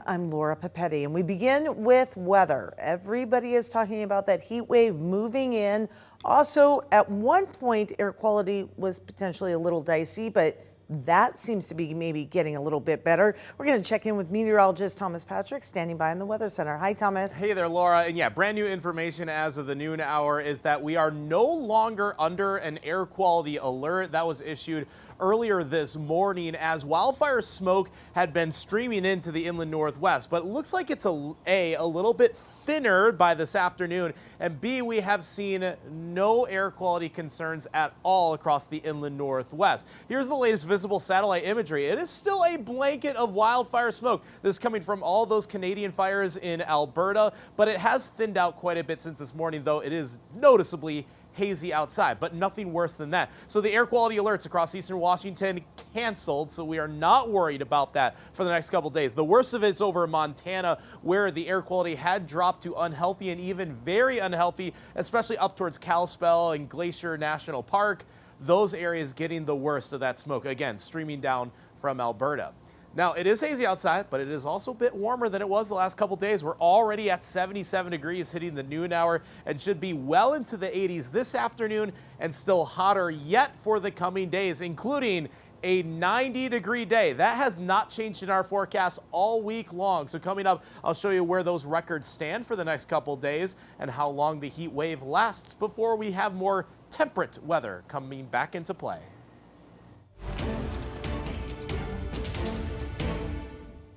I'm Laura Papetti, and we begin with weather. Everybody is talking about that heat wave moving in. Also, at one point, air quality was potentially a little dicey, but that seems to be maybe getting a little bit better. We're going to check in with meteorologist Thomas Patrick, standing by in the Weather Center. Hi, Thomas. Hey there, Laura. And yeah, brand new information as of the noon hour is that we are no longer under an air quality alert that was issued earlier this morning as wildfire smoke had been streaming into the inland northwest. But it looks like it's a little bit thinner by this afternoon. And B, we have seen no air quality concerns at all across the inland northwest. Here's the latest visible satellite imagery. It is still a blanket of wildfire smoke. This is coming from all those Canadian fires in Alberta, but it has thinned out quite a bit since this morning, though it is noticeably hazy outside, but nothing worse than that. So the air quality alerts across eastern Washington canceled, so we are not worried about that for the next couple days. The worst of it's over in Montana, where the air quality had dropped to unhealthy and even very unhealthy, especially up towards Kalispell and Glacier National Park. Those areas getting the worst of that smoke, again, streaming down from Alberta. Now, it is hazy outside, but it is also a bit warmer than it was the last couple days. We're already at 77 degrees hitting the noon hour and should be well into the 80s this afternoon and still hotter yet for the coming days, including a 90-degree day. That has not changed in our forecast all week long. So coming up, I'll show you where those records stand for the next couple days and how long the heat wave lasts before we have more temperate weather coming back into play.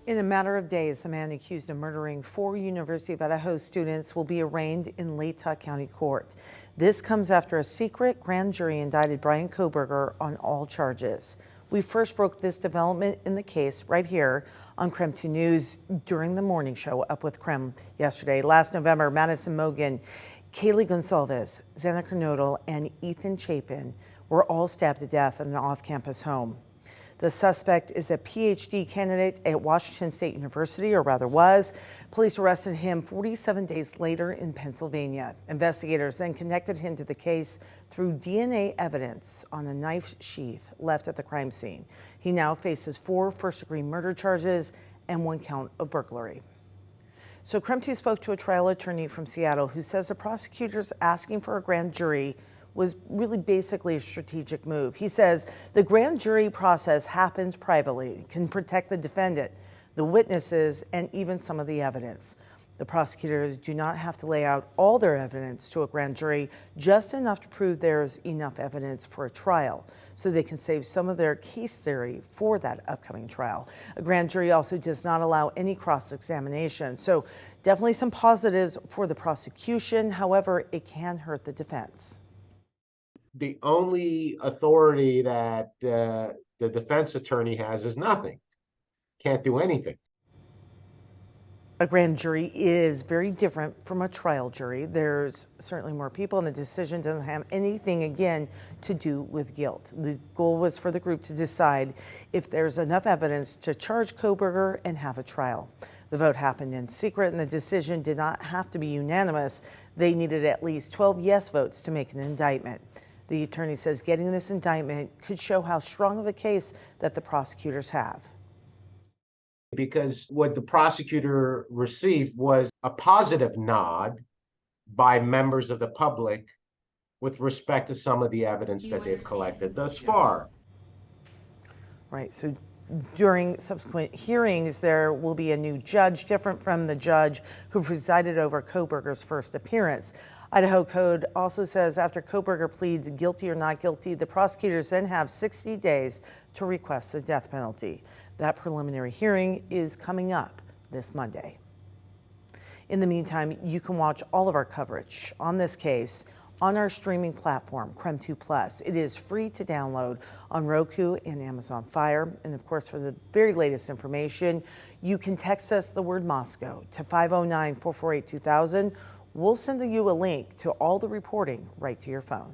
In a matter of days, the man accused of murdering 4 University of Idaho students will be arraigned in Latah County Court. This comes after a secret grand jury indicted Brian Kohberger on all charges. We first broke this development in the case right here on KREM 2 News during the morning show Up with KREM yesterday. Last November, Madison Mogan, Kaylee Gonsalves, Xana Kernodle, and Ethan Chapin were all stabbed to death in an off-campus home. The suspect is a PhD candidate at Washington State University, or rather was. Police arrested him 47 days later in Pennsylvania. Investigators then connected him to the case through DNA evidence on a knife sheath left at the crime scene. He now faces 4 first-degree murder charges and 1 count of burglary. So KREM 2 spoke to a trial attorney from Seattle who says the prosecutors asking for a grand jury was really basically a strategic move. He says the grand jury process happens privately, can protect the defendant, the witnesses, and even some of the evidence. The prosecutors do not have to lay out all their evidence to a grand jury, just enough to prove there's enough evidence for a trial, so they can save some of their case theory for that upcoming trial. A grand jury also does not allow any cross-examination, so definitely some positives for the prosecution. However, it can hurt the defense. The only authority that the defense attorney has is nothing. Can't do anything. A grand jury is very different from a trial jury. There's certainly more people, and the decision doesn't have anything, again, to do with guilt. The goal was for the group to decide if there's enough evidence to charge Kohberger and have a trial. The vote happened in secret, and the decision did not have to be unanimous. They needed at least 12 yes votes to make an indictment. The attorney says getting this indictment could show how strong of a case that the prosecutors have. Because what the prosecutor received was a positive nod by members of the public with respect to some of the evidence that they've collected thus far. Right, so during subsequent hearings, there will be a new judge, different from the judge who presided over Kohberger's first appearance. Idaho Code also says after Kohberger pleads guilty or not guilty, the prosecutors then have 60 days to request the death penalty. That preliminary hearing is coming up this Monday. In the meantime, you can watch all of our coverage on this case on our streaming platform, KREM 2 Plus. It is free to download on Roku and Amazon Fire. And of course, for the very latest information, you can text us the word Moscow to 509-448-2000. We'll send you a link to all the reporting right to your phone.